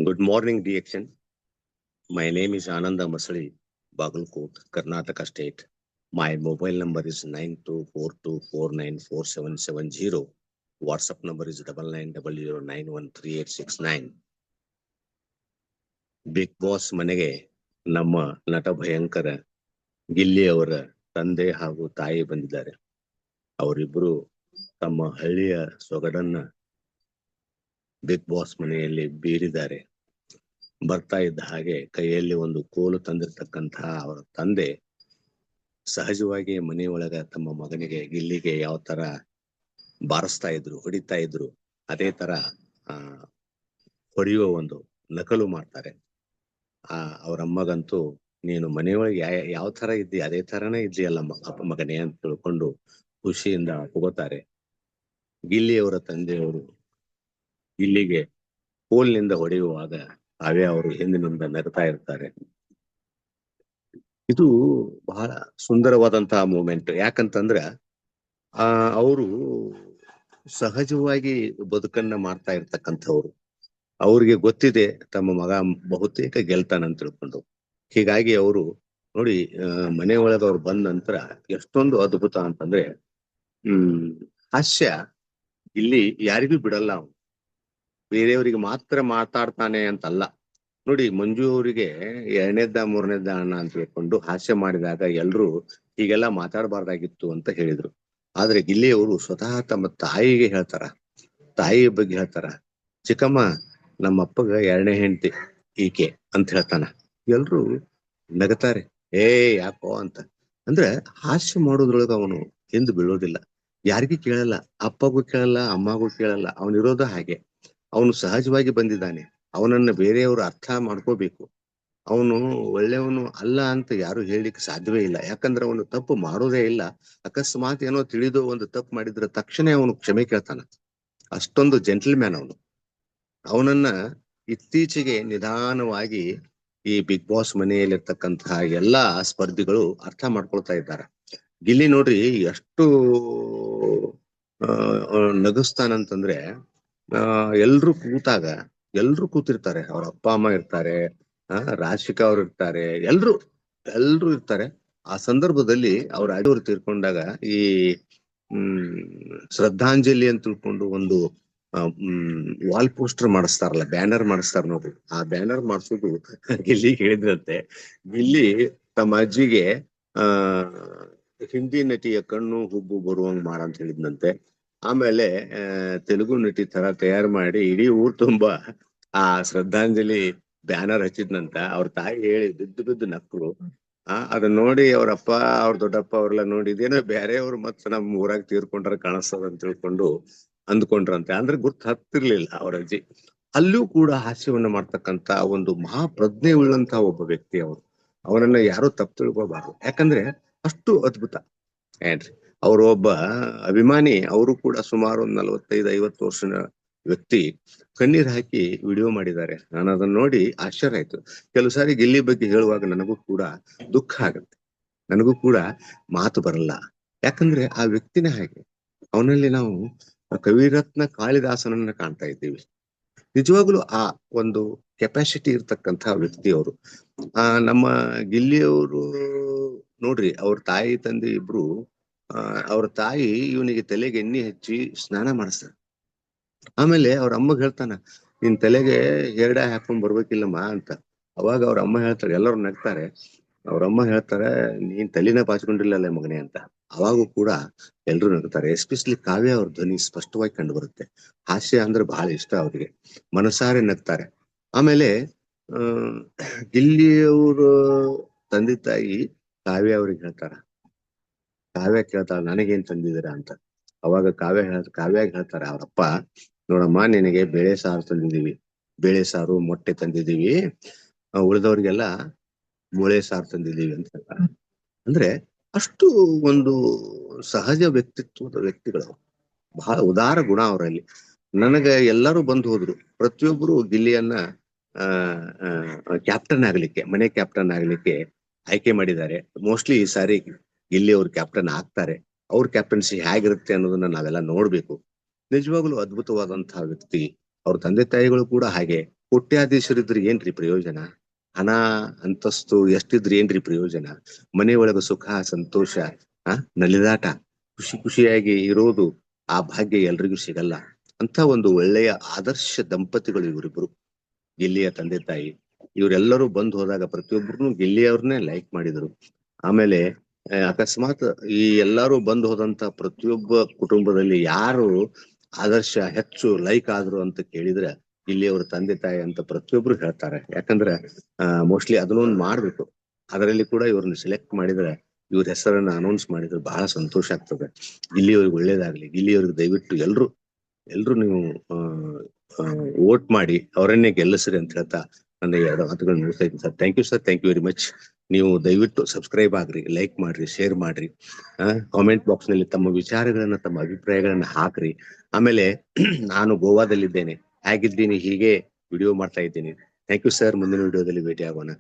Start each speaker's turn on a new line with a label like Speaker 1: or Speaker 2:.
Speaker 1: Good morning, DXN. My name is Ananda Masali, Bagalkot, Karnataka State. My mobile number is 9242494770. WhatsApp number is 9900913869. Bigg Boss ಮನೆಗೆ ನಮ್ಮ ನಟ ಭಯಂಕರ ಗಿಲ್ಲಿ ಅವರ ತಂದೆ ಹಾಗೂ ತಾಯಿ ಬಂದಿದ್ದಾರೆ. ಅವರಿಬ್ಬರು ತಮ್ಮ ಹಳ್ಳಿಯ ಸೊಗಡನ್ನ ಬಿಗ್ ಬಾಸ್ ಮನೆಯಲ್ಲಿ ಬೀರಿದ್ದಾರೆ. ಬರ್ತಾ ಇದ್ದ ಹಾಗೆ ಕೈಯಲ್ಲಿ ಒಂದು ಕೋಲು ತಂದಿರತಕ್ಕಂತಹ ಅವರ ತಂದೆ ಸಹಜವಾಗಿ ಮನೆಯೊಳಗ ತಮ್ಮ ಮಗನಿಗೆ ಗಿಲ್ಲಿಗೆ ಯಾವ ತರ ಬಾರಿಸ್ತಾ ಇದ್ರು, ಹೊಡಿತಾ ಇದ್ರು, ಅದೇ ತರ ಹೊಡೆಯುವ ಒಂದು ನಕಲು ಮಾಡ್ತಾರೆ. ಅವ್ರ ಅಮ್ಮಗಂತೂ ನೀನು ಮನೆಯೊಳಗೆ ಯಾವ ತರ ಇದ್ದಿ ಅದೇ ತರನೇ ಇದ್ದೀಯಲ್ಲ ಅಪ್ಪ ಮಗನೇ ಅಂತ ತಿಳ್ಕೊಂಡು ಖುಷಿಯಿಂದ ಹೋಗುತ್ತಾರೆ. ಗಿಲ್ಲಿಯವರ ತಂದೆಯವರು ಗಿಲ್ಲಿಗೆ ಕೋಲ್ನಿಂದ ಹೊಡೆಯುವಾಗ ಅವೇ ಅವರು ಹಿಂದಿನಿಂದ ನಗ್ತಾ ಇರ್ತಾರೆ. ಇದು ಬಹಳ ಸುಂದರವಾದಂತಹ ಮೂಮೆಂಟ್. ಯಾಕಂತಂದ್ರ ಅವರು ಸಹಜವಾಗಿ ಬದುಕನ್ನ ಮಾಡ್ತಾ ಇರ್ತಕ್ಕಂಥವ್ರು. ಅವ್ರಿಗೆ ಗೊತ್ತಿದೆ ತಮ್ಮ ಮಗ ಬಹುತೇಕ ಗೆಲ್ತಾನಂತ ತಿಳ್ಕೊಂಡು. ಹೀಗಾಗಿ ಅವರು ನೋಡಿ ಮನೆ ಒಳಗ ಅವ್ರು ಬಂದ ನಂತರ ಎಷ್ಟೊಂದು ಅದ್ಭುತ ಅಂತಂದ್ರೆ ಹಾಸ್ಯ ಇಲ್ಲಿ ಯಾರಿಗೂ ಬಿಡಲ್ಲ. ಅವನು ಬೇರೆಯವರಿಗೆ ಮಾತ್ರ ಮಾತಾಡ್ತಾನೆ ಅಂತಲ್ಲ. ನೋಡಿ ಮಂಜು ಅವರಿಗೆ 2ನೇದ್ದ 3ನೇದ್ದ ಅಣ್ಣ ಅಂತ ಹೇಳ್ಕೊಂಡು ಹಾಸ್ಯ ಮಾಡಿದಾಗ ಎಲ್ರು ಹೀಗೆಲ್ಲ ಮಾತಾಡಬಾರ್ದಾಗಿತ್ತು ಅಂತ ಹೇಳಿದ್ರು. ಆದ್ರೆ ಗಿಲ್ಲಿಯವರು ಸ್ವತಃ ತಮ್ಮ ತಾಯಿಗೆ ಹೇಳ್ತಾರ, ತಾಯಿ ಬಗ್ಗೆ ಹೇಳ್ತಾರ, ಚಿಕ್ಕಮ್ಮ ನಮ್ಮ ಅಪ್ಪಗ 2ನೇ ಹೆಂಡತಿ ಈಕೆ ಅಂತ ಹೇಳ್ತಾನ. ಎಲ್ರು ನಗತಾರೆ, ಯಾಕೋ ಅಂತ. ಅಂದ್ರೆ ಹಾಸ್ಯ ಮಾಡೋದ್ರೊಳಗ ಅವನು ಹಿಂದ್ ಬೀಳೋದಿಲ್ಲ, ಯಾರಿಗೂ ಕೇಳಲ್ಲ, ಅಪ್ಪಗೂ ಕೇಳಲ್ಲ, ಅಮ್ಮಗೂ ಕೇಳಲ್ಲ. ಅವನಿರೋದ ಹಾಗೆ. ಅವನು ಸಹಜವಾಗಿ ಬಂದಿದ್ದಾನೆ. ಅವನನ್ನ ಬೇರೆಯವರು ಅರ್ಥ ಮಾಡ್ಕೋಬೇಕು. ಅವನು ಒಳ್ಳೆಯವನು ಅಲ್ಲ ಅಂತ ಯಾರು ಹೇಳಲಿಕ್ಕೆ ಸಾಧ್ಯವೇ ಇಲ್ಲ. ಯಾಕಂದ್ರೆ ಅವನು ತಪ್ಪು ಮಾಡೋದೇ ಇಲ್ಲ. ಅಕಸ್ಮಾತ್ ಏನೋ ತಿಳಿದು ಒಂದು ತಪ್ಪು ಮಾಡಿದ್ರೆ ತಕ್ಷಣ ಅವನು ಕ್ಷಮೆ ಕೇಳ್ತಾನ. ಅಷ್ಟೊಂದು ಜೆಂಟಲ್ಮ್ಯಾನ್ ಅವನು. ಅವನನ್ನ ಇತ್ತೀಚೆಗೆ ನಿಧಾನವಾಗಿ ಈ ಬಿಗ್ ಬಾಸ್ ಮನೆಯಲ್ಲಿರ್ತಕ್ಕಂತಹ ಎಲ್ಲಾ ಸ್ಪರ್ಧಿಗಳು ಅರ್ಥ ಮಾಡ್ಕೊಳ್ತಾ ಇದ್ದಾರೆ. ಗಿಲ್ಲಿ ನೋಡ್ರಿ ಎಷ್ಟು ನಗಿಸ್ತಾನಂತಂದ್ರೆ ಎಲ್ರು ಕೂತಾಗ ಎಲ್ರು ಕೂತಿರ್ತಾರೆ. ಅವ್ರ ಅಪ್ಪ ಅಮ್ಮ ಇರ್ತಾರೆ, ರಾಶಿಕಾ ಅವ್ರು ಇರ್ತಾರೆ, ಎಲ್ರು ಇರ್ತಾರೆ. ಆ ಸಂದರ್ಭದಲ್ಲಿ ಅವ್ರ ಅಡಿಯವ್ರು ತೀರ್ಕೊಂಡಾಗ ಈ ಶ್ರದ್ಧಾಂಜಲಿ ಅಂತ ತಿಳ್ಕೊಂಡು ಒಂದು ವಾಲ್ ಪೋಸ್ಟರ್ ಮಾಡಿಸ್ತಾರಲ್ಲ, ಬ್ಯಾನರ್ ಮಾಡಿಸ್ತಾರ ನೋಡ್ರಿ. ಆ ಬ್ಯಾನರ್ ಮಾಡಿಸೋದು ಗಿಲ್ಲಿ ಹೇಳಿದ್ರಂತೆ. ಗಿಲ್ಲಿ ತಮ್ಮ ಅಜ್ಜಿಗೆ ಹಿಂದಿ ನಟಿಯ ಕಣ್ಣು ಹುಬ್ಬು ಬರುವಂಗ್ ಮಾಡಂತ ಹೇಳಿದ್ನಂತೆ. ಆಮೇಲೆ ತೆಲುಗು ನಟಿ ತರ ತಯಾರು ಮಾಡಿ ಇಡೀ ಊರ್ ತುಂಬಾ ಆ ಶ್ರದ್ಧಾಂಜಲಿ ಬ್ಯಾನರ್ ಹಚ್ಚಿದ್ನಂತ. ಅವ್ರ ತಾಯಿ ಹೇಳಿ ಬಿದ್ದು ನಕ್ಕಳು. ಅದನ್ನ ನೋಡಿ ಅವ್ರಪ್ಪ ಅವ್ರ ದೊಡ್ಡಪ್ಪ ಅವ್ರೆಲ್ಲ ನೋಡಿ ಇದೇನೋ ಬೇರೆಯವ್ರು ಮತ್ ನಮ್ ಊರಾಗ ತೀರ್ಕೊಂಡ್ರ ಕಾಣಿಸ್ತದ ಅಂತ ತಿಳ್ಕೊಂಡು ಅಂದ್ಕೊಂಡ್ರಂತೆ. ಅಂದ್ರೆ ಗುರ್ತು ಹತ್ತಿರ್ಲಿಲ್ಲ ಅವ್ರ ಅಜ್ಜಿ. ಅಲ್ಲೂ ಕೂಡ ಹಾಸ್ಯವನ್ನ ಮಾಡ್ತಕ್ಕಂತ ಒಂದು ಮಹಾಪ್ರಜ್ಞೆ ಉಳ್ಳಂತಹ ಒಬ್ಬ ವ್ಯಕ್ತಿ ಅವರು. ಅವನನ್ನ ಯಾರು ತಪ್ಪು ತಿಳ್ಕೋಬಾರ್ದು. ಯಾಕಂದ್ರೆ ಅಷ್ಟು ಅದ್ಭುತ ಏನ್ರಿ. ಅವರು ಒಬ್ಬ ಅಭಿಮಾನಿ. ಅವರು ಕೂಡ ಸುಮಾರು 45-50 ವರ್ಷದ ವ್ಯಕ್ತಿ ಕಣ್ಣೀರ್ ಹಾಕಿ ವಿಡಿಯೋ ಮಾಡಿದ್ದಾರೆ. ನಾನು ಅದನ್ನ ನೋಡಿ ಆಶ್ಚರ್ಯ ಆಯ್ತು. ಕೆಲವು ಸಾರಿ ಗಿಲ್ಲಿ ಬಗ್ಗೆ ಹೇಳುವಾಗ ನನಗೂ ಕೂಡ ದುಃಖ ಆಗತ್ತೆ, ನನಗೂ ಕೂಡ ಮಾತು ಬರಲ್ಲ. ಯಾಕಂದ್ರೆ ಆ ವ್ಯಕ್ತಿನೇ ಹಾಗೆ. ಅವನಲ್ಲಿ ನಾವು ಕವಿರತ್ನ ಕಾಳಿದಾಸನನ್ನ ಕಾಣ್ತಾ ಇದ್ದೀವಿ. ನಿಜವಾಗ್ಲೂ ಆ ಒಂದು ಕೆಪಾಸಿಟಿ ಇರ್ತಕ್ಕಂತಹ ವ್ಯಕ್ತಿ ಅವರು. ನಮ್ಮ ಗಿಲ್ಲಿಯವರು ನೋಡ್ರಿ, ಅವ್ರ ತಾಯಿ ತಂದೆ ಇಬ್ರು ಅವ್ರ ತಾಯಿ ಇವನಿಗೆ ತಲೆಗೆ ಎಣ್ಣೆ ಹಚ್ಚಿ ಸ್ನಾನ ಮಾಡಿಸ್ತಾರೆ. ಆಮೇಲೆ ಅವ್ರ ಅಮ್ಮಗ್ ಹೇಳ್ತಾನ, ನಿನ್ ತಲೆಗೆ ಹೇರ್ಡ ಹಾಕೊಂಡ್ ಬರ್ಬೇಕಿಲ್ಲಮ್ಮ ಅಂತ. ಅವಾಗ ಅವ್ರ ಅಮ್ಮ ಹೇಳ್ತಾರೆ, ಎಲ್ಲರೂ ನಗ್ತಾರೆ. ಅವ್ರಮ್ಮ ಹೇಳ್ತಾರೆ, ನೀನ್ ತಲೆನ ಬಾಚ್ಕೊಂಡಿಲ್ಲಲ್ಲ ಮಗನೇ ಅಂತ. ಅವಾಗೂ ಕೂಡ ಎಲ್ರು ನಗ್ತಾರೆ. ಎಸ್ಪೆಷಲಿ ಕಾವ್ಯ ಅವ್ರ ಧ್ವನಿ ಸ್ಪಷ್ಟವಾಗಿ ಕಂಡು ಬರುತ್ತೆ. ಹಾಸ್ಯ ಅಂದ್ರೆ ಬಹಳ ಇಷ್ಟ ಅವ್ರಿಗೆ, ಮನಸಾರೆ ನಗ್ತಾರೆ. ಆಮೇಲೆ ಗಿಲ್ಲಿಯವರು ತಂದೆ ತಾಯಿ ಕಾವ್ಯ ಅವ್ರಿಗೆ ಹೇಳ್ತಾರ, ಕಾವ್ಯ ಕೇಳ್ತಾಳ ನನಗೇನ್ ತಂದಿದ್ದೀರಾ ಅಂತ. ಅವಾಗ ಕಾವ್ಯಾಗ ಹೇಳ್ತಾರ ಅವ್ರಪ್ಪ, ನೋಡಮ್ಮ ನಿನಗೆ ಬೇಳೆ ಸಾರು ತಂದಿದೀವಿ, ಬೇಳೆ ಸಾರು ಮೊಟ್ಟೆ ತಂದಿದೀವಿ, ಉಳಿದವ್ರಿಗೆಲ್ಲ ಮೂಳೆ ಸಾರು ತಂದಿದೀವಿ ಅಂತ ಹೇಳ್ತಾರ. ಅಂದ್ರೆ ಅಷ್ಟು ಒಂದು ಸಹಜ ವ್ಯಕ್ತಿತ್ವದ ವ್ಯಕ್ತಿಗಳು, ಬಹಳ ಉದಾರ ಗುಣ ಅವರಲ್ಲಿ. ನನಗ ಎಲ್ಲರೂ ಬಂದು ಹೋದ್ರು, ಪ್ರತಿಯೊಬ್ಬರು ಗಿಲ್ಲಿಯನ್ನ ಕ್ಯಾಪ್ಟನ್ ಆಗ್ಲಿಕ್ಕೆ, ಮನೆ ಕ್ಯಾಪ್ಟನ್ ಆಗ್ಲಿಕ್ಕೆ ಆಯ್ಕೆ ಮಾಡಿದ್ದಾರೆ. ಮೋಸ್ಟ್ಲಿ ಈ ಸಾರಿ ಗಿಲ್ಲಿ ಅವ್ರು ಕ್ಯಾಪ್ಟನ್ ಆಗ್ತಾರೆ. ಅವ್ರ ಕ್ಯಾಪ್ಟನ್ಸಿ ಹೇಗಿರುತ್ತೆ ಅನ್ನೋದನ್ನ ನಾವೆಲ್ಲ ನೋಡ್ಬೇಕು. ನಿಜವಾಗ್ಲೂ ಅದ್ಭುತವಾದಂತಹ ವ್ಯಕ್ತಿ. ಅವ್ರ ತಂದೆ ತಾಯಿಗಳು ಕೂಡ ಹಾಗೆ ಕೋಟ್ಯಾಧೀಶರಿದ್ರೆ ಏನ್ರಿ ಪ್ರಯೋಜನ? ಹಣ ಅಂತಸ್ತು ಎಷ್ಟಿದ್ರೆ ಏನ್ರಿ ಪ್ರಯೋಜನ? ಮನೆ ಒಳಗ ಸುಖ ಸಂತೋಷ ನಲಿದಾಟ ಖುಷಿಯಾಗಿ ಇರೋದು ಆ ಭಾಗ್ಯ ಎಲ್ರಿಗೂ ಸಿಗಲ್ಲ. ಅಂತ ಒಂದು ಒಳ್ಳೆಯ ಆದರ್ಶ ದಂಪತಿಗಳು ಇವರಿಬ್ರು, ಗಿಲ್ಲಿಯ ತಂದೆ ತಾಯಿ. ಇವರೆಲ್ಲರೂ ಬಂದ್ ಹೋದಾಗ ಪ್ರತಿಯೊಬ್ಬರು ಗಿಲ್ಲಿಯವ್ರನ್ನೇ ಲೈಕ್ ಮಾಡಿದ್ರು. ಆಮೇಲೆ ಅಕಸ್ಮಾತ್ ಈ ಎಲ್ಲಾರು ಬಂದ್ ಹೋದಂತ ಪ್ರತಿಯೊಬ್ಬ ಕುಟುಂಬದಲ್ಲಿ ಯಾರು ಆದರ್ಶ ಹೆಚ್ಚು ಲೈಕ್ ಆದ್ರು ಅಂತ ಕೇಳಿದ್ರೆ ಗಿಲ್ಲಿಯವ್ರ ತಂದೆ ತಾಯಿ ಅಂತ ಪ್ರತಿಯೊಬ್ರು ಹೇಳ್ತಾರೆ. ಯಾಕಂದ್ರೆ ಮೋಸ್ಟ್ಲಿ ಅದನ್ನೊಂದು ಮಾಡ್ಬೇಕು. ಅದರಲ್ಲಿ ಕೂಡ ಇವ್ರನ್ನ ಸೆಲೆಕ್ಟ್ ಮಾಡಿದ್ರೆ ಇವ್ರ ಹೆಸರನ್ನ ಅನೌನ್ಸ್ ಮಾಡಿದ್ರೆ ಬಹಳ ಸಂತೋಷ ಆಗ್ತದೆ. ಗಿಲ್ಲಿಯವ್ರಿಗೆ ಒಳ್ಳೇದಾಗ್ಲಿ. ಗಿಲ್ಲಿಯವ್ರಿಗೆ ದಯವಿಟ್ಟು ಎಲ್ರು ನೀವು ವೋಟ್ ಮಾಡಿ ಅವರನ್ನೇ ಗೆಲ್ಲಿಸ್ರಿ ಅಂತ ಹೇಳ್ತಾ ನನ್ನ 2 ಮಾತುಗಳು ಮುಗಿಸ್ತಾ ಇದ್ದೀನಿ sir. Thank you sir, thank you very much. ನೀವು ದಯವಿಟ್ಟು ಸಬ್ಸ್ಕ್ರೈಬ್ ಆಗ್ರಿ, ಲೈಕ್ ಮಾಡ್ರಿ, ಶೇರ್ ಮಾಡ್ರಿ. ಕಾಮೆಂಟ್ ಬಾಕ್ಸ್ ನಲ್ಲಿ ತಮ್ಮ ವಿಚಾರಗಳನ್ನ, ತಮ್ಮ ಅಭಿಪ್ರಾಯಗಳನ್ನ ಹಾಕ್ರಿ. ಆಮೇಲೆ ನಾನು ಗೋವಾದಲ್ಲಿದ್ದೇನೆ, ಹೇಗಿದ್ದೀನಿ ಹೀಗೆ ವಿಡಿಯೋ ಮಾಡ್ತಾ ಇದ್ದೀನಿ. Thank you sir. ಮುಂದಿನ ವಿಡಿಯೋದಲ್ಲಿ ಭೇಟಿ ಆಗೋಣ.